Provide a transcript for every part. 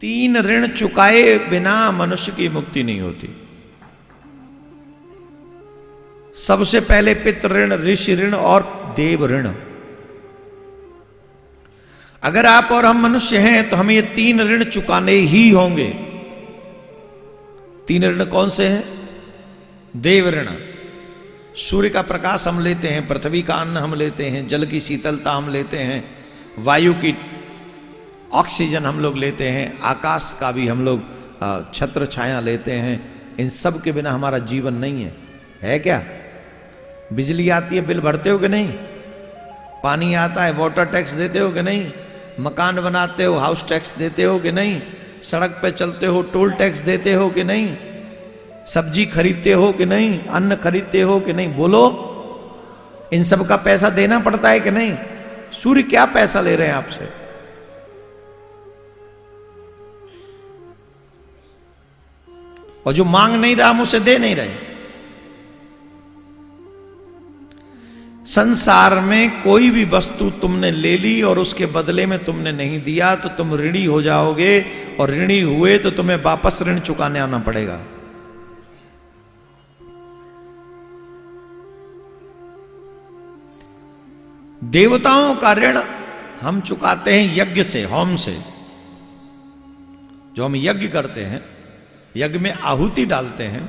तीन ऋण चुकाए बिना मनुष्य की मुक्ति नहीं होती। सबसे पहले पितृ ऋण, ऋषि ऋण और देव ऋण। अगर आप और हम मनुष्य हैं तो हमें ये तीन ऋण चुकाने ही होंगे। तीन ऋण कौन से हैं? देव ऋण, सूर्य का प्रकाश हम लेते हैं, पृथ्वी का अन्न हम लेते हैं, जल की शीतलता हम लेते हैं, वायु की ऑक्सीजन हम लोग लेते हैं, आकाश का भी हम लोग छत्र छाया लेते हैं। इन सब के बिना हमारा जीवन नहीं है क्या? बिजली आती है, बिल भरते हो कि नहीं? पानी आता है, वाटर टैक्स देते हो कि नहीं? मकान बनाते हो, हाउस टैक्स देते हो कि नहीं? सड़क पे चलते हो, टोल टैक्स देते हो कि नहीं? सब्जी खरीदते हो कि नहीं? अन्न खरीदते हो कि नहीं? बोलो, इन सब का पैसा देना पड़ता है कि नहीं? सूर्य क्या पैसा ले रहे हैं आपसे? और जो मांग नहीं रहा हम उसे दे नहीं रहे। संसार में कोई भी वस्तु तुमने ले ली और उसके बदले में तुमने नहीं दिया तो तुम ऋणी हो जाओगे, और ऋणी हुए तो तुम्हें वापस ऋण चुकाने आना पड़ेगा। देवताओं का ऋण हम चुकाते हैं यज्ञ से, होम से। जो हम यज्ञ करते हैं, यज्ञ में आहुति डालते हैं,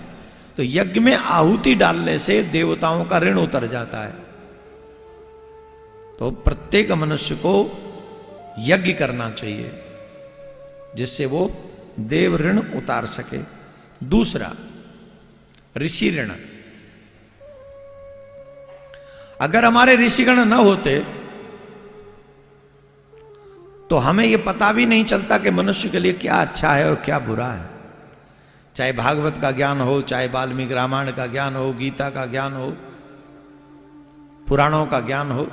तो यज्ञ में आहुति डालने से देवताओं का ऋण उतर जाता है। तो प्रत्येक मनुष्य को यज्ञ करना चाहिए जिससे वो देव ऋण उतार सके। दूसरा, ऋषि ऋण। अगर हमारे ऋषिगण न होते तो हमें यह पता भी नहीं चलता कि मनुष्य के लिए क्या अच्छा है और क्या बुरा है। चाहे भागवत का ज्ञान हो, चाहे वाल्मीकि रामायण का ज्ञान हो, गीता का ज्ञान हो, पुराणों का ज्ञान हो,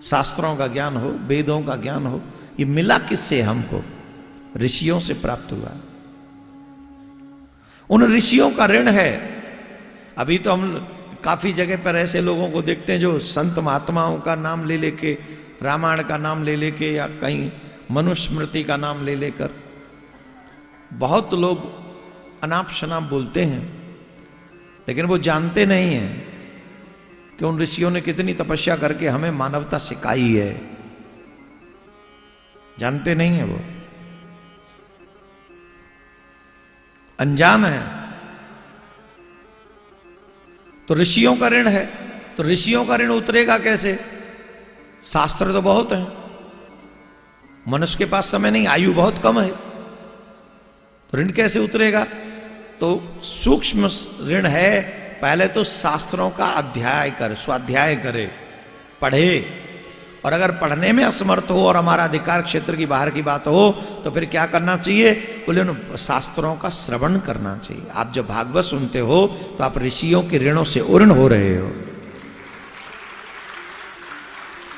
शास्त्रों का ज्ञान हो, वेदों का ज्ञान हो, ये मिला किससे? हमको ऋषियों से प्राप्त हुआ। उन ऋषियों का ऋण है। अभी तो हम काफी जगह पर ऐसे लोगों को देखते हैं जो संत महात्माओं का नाम ले लेके, रामायण का नाम ले लेके, या कहीं मनुस्मृति का नाम ले लेकर बहुत लोग अनाप शनाप बोलते हैं, लेकिन वो जानते नहीं हैं कि उन ऋषियों ने कितनी तपस्या करके हमें मानवता सिखाई है। जानते नहीं है, वो अनजान है। तो ऋषियों का ऋण है, तो ऋषियों का ऋण उतरेगा कैसे? शास्त्र तो बहुत हैं, मनुष्य के पास समय नहीं, आयु बहुत कम है, तो ऋण कैसे उतरेगा? तो सूक्ष्म ऋण है। पहले तो शास्त्रों का अध्याय करे, स्वाध्याय करे, पढ़े, और अगर पढ़ने में असमर्थ हो और हमारा अधिकार क्षेत्र की बाहर की बात हो तो फिर क्या करना चाहिए? बोले उन शास्त्रों का श्रवण करना चाहिए। आप जब भागवत सुनते हो तो आप ऋषियों के ऋणों से उर्ण हो रहे हो।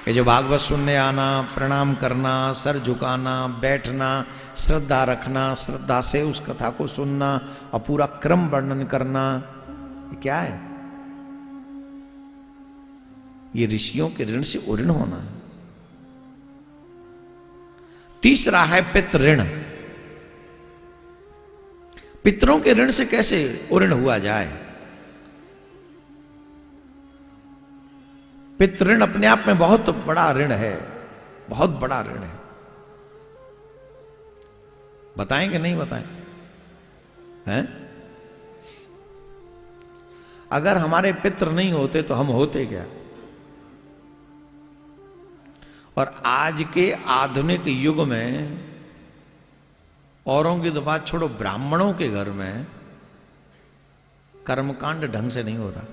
कि जो भागवत सुनने आना, प्रणाम करना, सर झुकाना, बैठना, श्रद्धा रखना, श्रद्धा से उस कथा को सुनना और पूरा क्रम वर्णन करना, ये क्या है? ये ऋषियों के ऋण से उऋण होना है। तीसरा है पितृ ऋण। पितरों के ऋण से कैसे उऋण हुआ जाए? पितृ ऋण अपने आप में बहुत बड़ा ऋण है, बहुत बड़ा ऋण है। बताएं कि नहीं बताएं? हैं? अगर हमारे पितृ नहीं होते तो हम होते क्या? और आज के आधुनिक युग में औरों की तो बात छोड़ो, ब्राह्मणों के घर में कर्मकांड ढंग से नहीं हो रहा।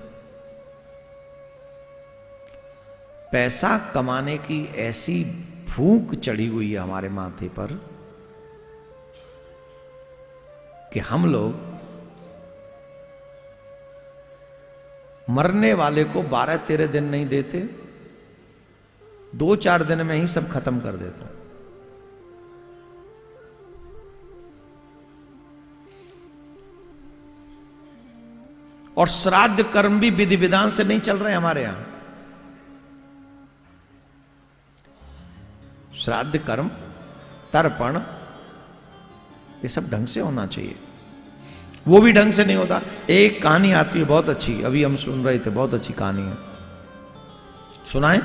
पैसा कमाने की ऐसी भूख चढ़ी हुई है हमारे माथे पर कि हम लोग मरने वाले को 12-13 दिन नहीं देते, 2-4 दिन में ही सब खत्म कर देता। और श्राद्ध कर्म भी विधि विधान से नहीं चल रहे हमारे यहां। श्राद्ध कर्म, तर्पण, ये सब ढंग से होना चाहिए, वो भी ढंग से नहीं होता। एक कहानी आती है बहुत अच्छी, अभी हम सुन रहे थे, बहुत अच्छी कहानी है, सुनाए।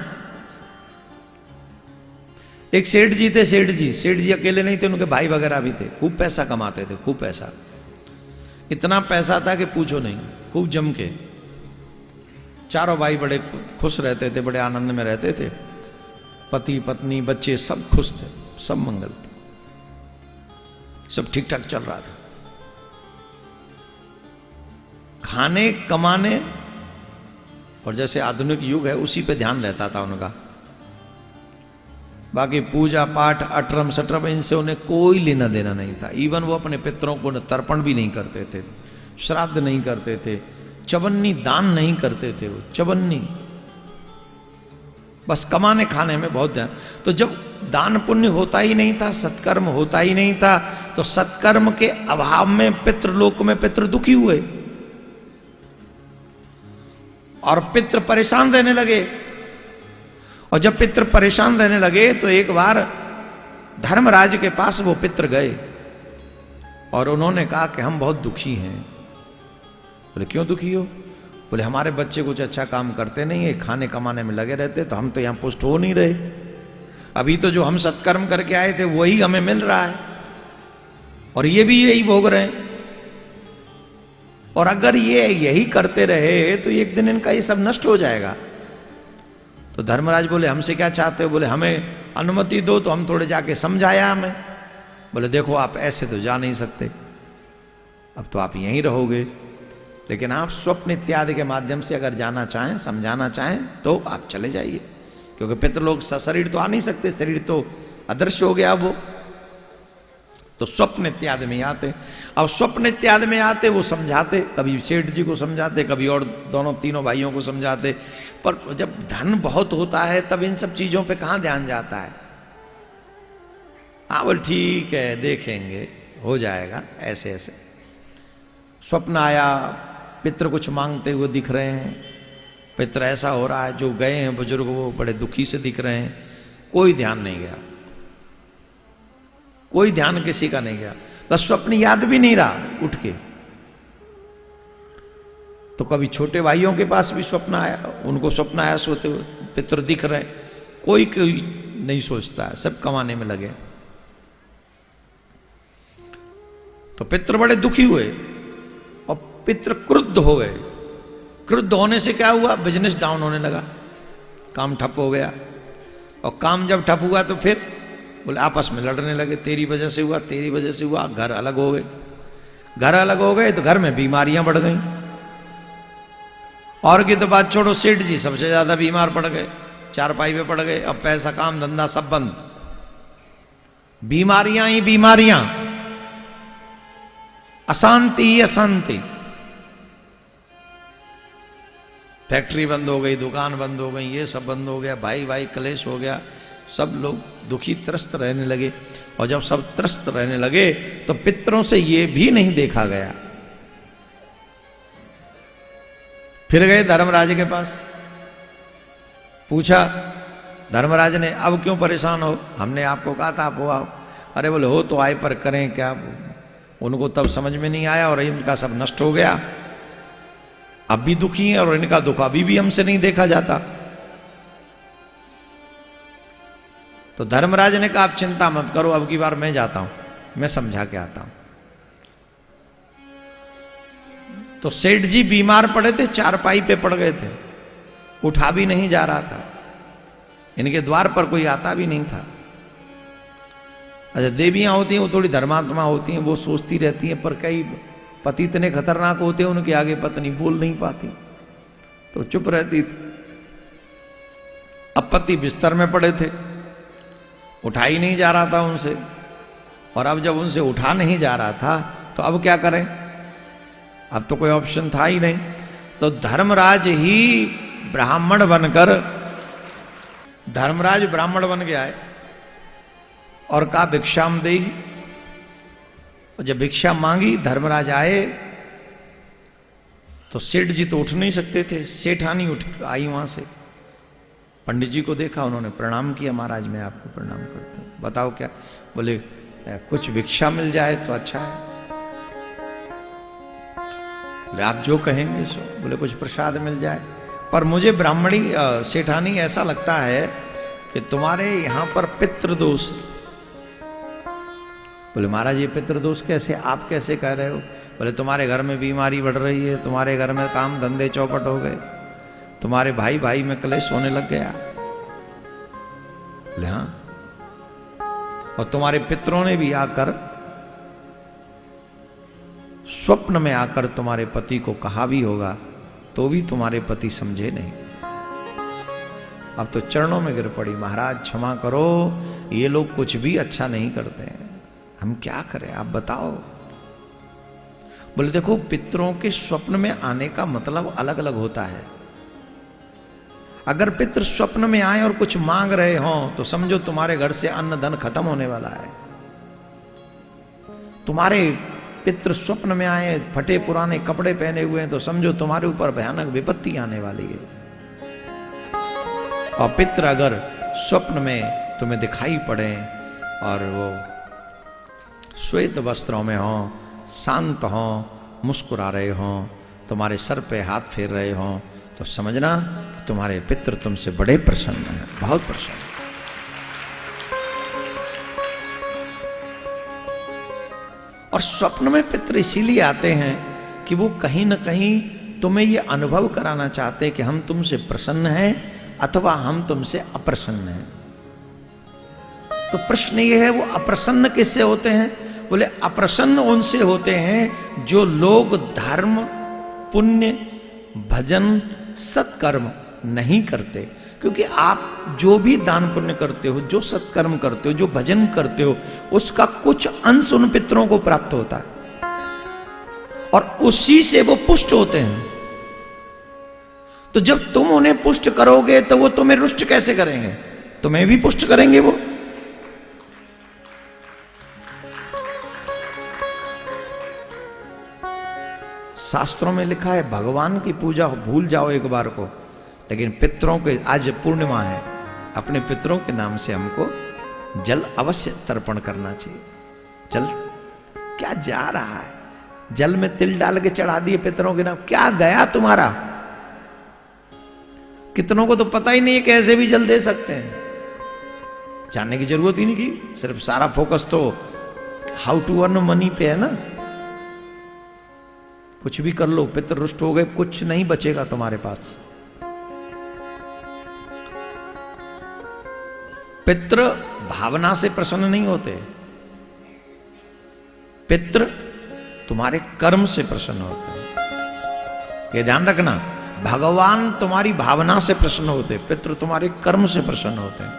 एक सेठ जी थे, सेठ जी अकेले नहीं थे, उनके भाई वगैरह भी थे, खूब पैसा कमाते थे, खूब पैसा, इतना पैसा था कि पूछो नहीं, खूब जम के। चारों भाई बड़े खुश रहते थे, बड़े आनंद में रहते थे, पति पत्नी बच्चे सब खुश थे, सब मंगल थे, सब ठीक ठाक चल रहा था। खाने कमाने और जैसे आधुनिक युग है उसी पे ध्यान रहता था उनका, बाकी पूजा पाठ अटरम सटरम इनसे उन्हें कोई लेना देना नहीं था। इवन वो अपने पितरों को तर्पण भी नहीं करते थे, श्राद्ध नहीं करते थे, चवन्नी दान नहीं करते थे, वो चवन्नी, बस कमाने खाने में बहुत ध्यान। तो जब दान पुण्य होता ही नहीं था, सत्कर्म होता ही नहीं था, तो सत्कर्म के अभाव में पितृलोक में पितृ दुखी हुए और पितृ परेशान रहने लगे। और जब पितृ परेशान रहने लगे तो एक बार धर्मराज के पास वो पितृ गए और उन्होंने कहा कि हम बहुत दुखी हैं। बोले क्यों दुखी हो? बोले हमारे बच्चे कुछ अच्छा काम करते नहीं है, खाने कमाने में लगे रहते, तो हम तो यहां पुष्ट हो नहीं रहे। अभी तो जो हम सत्कर्म करके आए थे वही हमें मिल रहा है और ये भी यही भोग रहे हैं, और अगर ये यही करते रहे तो एक दिन इनका ये सब नष्ट हो जाएगा। तो धर्मराज बोले हमसे क्या चाहते हो? बोले हमें अनुमति दो तो हम थोड़े जाके समझाया हमें। बोले देखो आप ऐसे तो जा नहीं सकते, अब तो आप यहीं रहोगे, लेकिन आप स्वप्न इत्यादि के माध्यम से अगर जाना चाहें, समझाना चाहें तो आप चले जाइए, क्योंकि पितृलोक सशरीर तो आ नहीं सकते, शरीर तो अदृश्य हो गया वो, तो स्वप्न इत्यादि में आते। अब स्वप्न इत्यादि में आते वो समझाते, कभी सेठ जी को समझाते, कभी और दोनों तीनों भाइयों को समझाते, पर जब धन बहुत होता है तब इन सब चीजों पे कहां ध्यान जाता है। हाँ बोल ठीक है देखेंगे, हो जाएगा, ऐसे ऐसे। स्वप्न आया, पितृ कुछ मांगते हुए दिख रहे हैं, पितृ ऐसा हो रहा है, जो गए हैं बुजुर्ग वो बड़े दुखी से दिख रहे हैं, कोई ध्यान नहीं गया, कोई ध्यान किसी का नहीं गया, बस स्वप्न याद भी नहीं रहा उठ के। तो कभी छोटे भाइयों के पास भी स्वप्न आया, उनको स्वप्न आया सोते हुए पितृ दिख रहे, कोई नहीं सोचता है, सब कमाने में लगे। तो पितृ बड़े दुखी हुए और पितृ क्रुद्ध हो गए। क्रुद्ध होने से क्या हुआ? बिजनेस डाउन होने लगा, काम ठप हो गया, और काम जब ठप हुआ तो फिर बोले आपस में लड़ने लगे, तेरी वजह से हुआ, तेरी वजह से हुआ, घर अलग हो गए। घर अलग हो गए तो घर में बीमारियां बढ़ गई, और की तो बात छोड़ो, सेठ जी सबसे ज्यादा बीमार पड़ गए, चारपाई पे पड़ गए, अब पैसा काम धंधा सब बंद, बीमारियां ही बीमारियां, अशांति ही अशांति, फैक्ट्री बंद हो गई, दुकान बंद हो गई, ये सब बंद हो गया, भाई भाई कलेश हो गया, सब लोग दुखी त्रस्त रहने लगे। और जब सब त्रस्त रहने लगे तो पितरों से ये भी नहीं देखा गया। फिर गए धर्मराज के पास, पूछा धर्मराज ने अब क्यों परेशान हो? हमने आपको कहा था आप हो आओ। अरे बोले हो तो आए, पर करें क्या? उनको तब समझ में नहीं आया और इनका सब नष्ट हो गया, अब भी दुखी हैं और इनका दुख अभी भी हमसे नहीं देखा जाता। तो धर्मराज ने कहा आप चिंता मत करो, अब की बार मैं जाता हूं, मैं समझा के आता हूं। तो सेठ जी बीमार पड़े थे, चारपाई पे पड़ गए थे, उठा भी नहीं जा रहा था, इनके द्वार पर कोई आता भी नहीं था। अच्छा देवियां होती हैं वो थोड़ी धर्मात्मा होती हैं, वो सोचती रहती हैं, पर कई पति इतने खतरनाक होते हैं उनके आगे पत्नी बोल नहीं पाती, तो चुप रहती थी। अब पति बिस्तर में पड़े थे, उठा ही नहीं जा रहा था उनसे, और अब जब उनसे उठा नहीं जा रहा था तो अब क्या करें? अब तो कोई ऑप्शन था ही नहीं। तो धर्मराज ही ब्राह्मण बनकर, धर्मराज ब्राह्मण बन गया है और कहा भिक्षाम देहि। और जब भिक्षा मांगी, धर्मराज आए तो सेठ जी तो उठ नहीं सकते थे, सेठानी उठ आई वहां से, पंडित जी को देखा, उन्होंने प्रणाम किया, महाराज मैं आपको प्रणाम करता हूं, बताओ क्या? बोले कुछ भिक्षा मिल जाए तो अच्छा है। बोले आप जो कहेंगे सो। बोले कुछ प्रसाद मिल जाए। पर मुझे ब्राह्मणी सेठानी ऐसा लगता है कि तुम्हारे यहां पर पितृदोष। बोले महाराज ये पितृदोष कैसे, आप कैसे कह रहे हो? बोले तुम्हारे घर में बीमारी बढ़ रही है, तुम्हारे घर में काम धंधे चौपट हो गए, तुम्हारे भाई भाई में क्लेश होने लग गया। बोले हाँ, और तुम्हारे पितरों ने भी आकर स्वप्न में आकर तुम्हारे पति को कहा भी होगा, तो भी तुम्हारे पति समझे नहीं। अब तो चरणों में गिर पड़ी, महाराज क्षमा करो, ये लोग कुछ भी अच्छा नहीं करते हैं, हम क्या करें आप बताओ। बोले देखो पितरों के स्वप्न में आने का मतलब अलग अलग होता है। अगर पितृ स्वप्न में आए और कुछ मांग रहे हो तो समझो तुम्हारे घर से अन्न धन खत्म होने वाला है। तुम्हारे पितृ स्वप्न में आए फटे पुराने कपड़े पहने हुए हैं तो समझो तुम्हारे ऊपर भयानक विपत्ति आने वाली है। और पितृ अगर स्वप्न में तुम्हें दिखाई पड़े और वो श्वेत वस्त्रों में हो, शांत हो, मुस्कुरा रहे हो, तुम्हारे सर पे हाथ फेर रहे हो, तो समझना कि तुम्हारे पितृ तुमसे बड़े प्रसन्न हैं, बहुत प्रसन्न। और स्वप्न में पितृ इसीलिए आते हैं कि वो कहीं ना कहीं तुम्हें ये अनुभव कराना चाहते हैं कि हम तुमसे प्रसन्न हैं अथवा हम तुमसे अप्रसन्न हैं। तो प्रश्न ये है वो अप्रसन्न किससे होते हैं? बोले अप्रसन्न उनसे होते हैं जो लोग धर्म, पुण्य, भजन, सत्कर्म नहीं करते। क्योंकि आप जो भी दान पुण्य करते हो, जो सत्कर्म करते हो, जो भजन करते हो, उसका कुछ अंश उन पितरों को प्राप्त होता है और उसी से वो पुष्ट होते हैं। तो जब तुम उन्हें पुष्ट करोगे तो वो तुम्हें रुष्ट कैसे करेंगे? तुम्हें भी पुष्ट करेंगे वो। शास्त्रों में लिखा है भगवान की पूजा भूल जाओ एक बार को, लेकिन पितरों के, आज पूर्णिमा है, अपने पितरों के नाम से हमको जल अवश्य तर्पण करना चाहिए। जल क्या जा रहा है? जल में तिल डाल के चढ़ा दिए पितरों के नाम, क्या गया तुम्हारा? कितनों को तो पता ही नहीं है कैसे भी जल दे सकते हैं, जानने की जरूरत ही नहीं की। सिर्फ सारा फोकस तो हाउ टू अर्न मनी पे है ना। कुछ भी कर लो, पितृ रुष्ट हो गए, कुछ नहीं बचेगा तुम्हारे पास। पितृ भावना से प्रसन्न नहीं होते, पितृ तुम्हारे कर्म से प्रसन्न होते हैं। ये ध्यान रखना, भगवान तुम्हारी भावना से प्रसन्न होते, पितृ तुम्हारे कर्म से प्रसन्न होते हैं।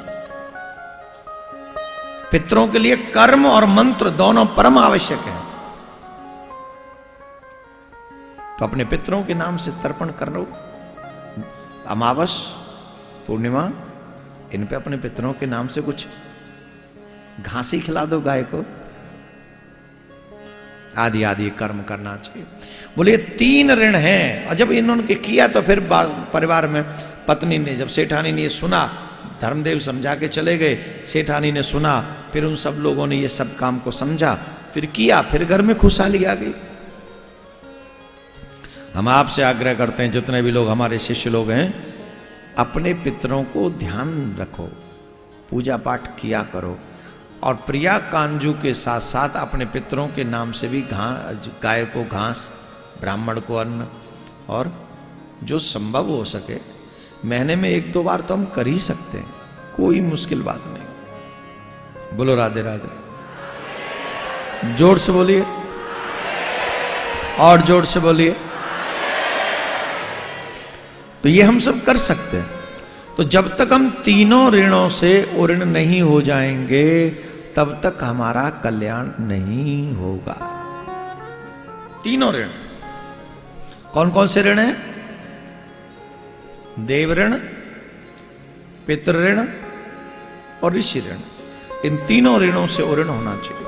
पितरों के लिए कर्म और मंत्र दोनों परम आवश्यक है। तो अपने पितरों के नाम से तर्पण कर लो। अमावस, पूर्णिमा, इन पे अपने पितरों के नाम से कुछ घास ही खिला दो गाय को, आदि आदि कर्म करना चाहिए। बोले 3 ऋण हैं। और जब इन्होंने किया तो फिर परिवार में पत्नी ने, जब सेठानी ने ये सुना, धर्मदेव समझा के चले गए, सेठानी ने सुना, फिर उन सब लोगों ने ये सब काम को समझा, फिर किया, फिर घर में खुशहाली आ गई। हम आपसे आग्रह करते हैं, जितने भी लोग हमारे शिष्य लोग हैं, अपने पितरों को ध्यान रखो, पूजा पाठ किया करो, और प्रिया कांजू के साथ साथ अपने पितरों के नाम से भी गाय को घास, ब्राह्मण को अन्न, और जो संभव हो सके महीने में 1-2 बार तो हम कर ही सकते हैं, कोई मुश्किल बात नहीं। बोलो राधे राधे। जोर से बोलिए, और जोर से बोलिए। तो ये हम सब कर सकते हैं। तो जब तक हम तीनों ऋणों से उऋण नहीं हो जाएंगे तब तक हमारा कल्याण नहीं होगा। तीनों ऋण कौन कौन से ऋण हैं? देव ऋण, पितृ ऋण और ऋषि ऋण। इन तीनों ऋणों से उऋण होना चाहिए।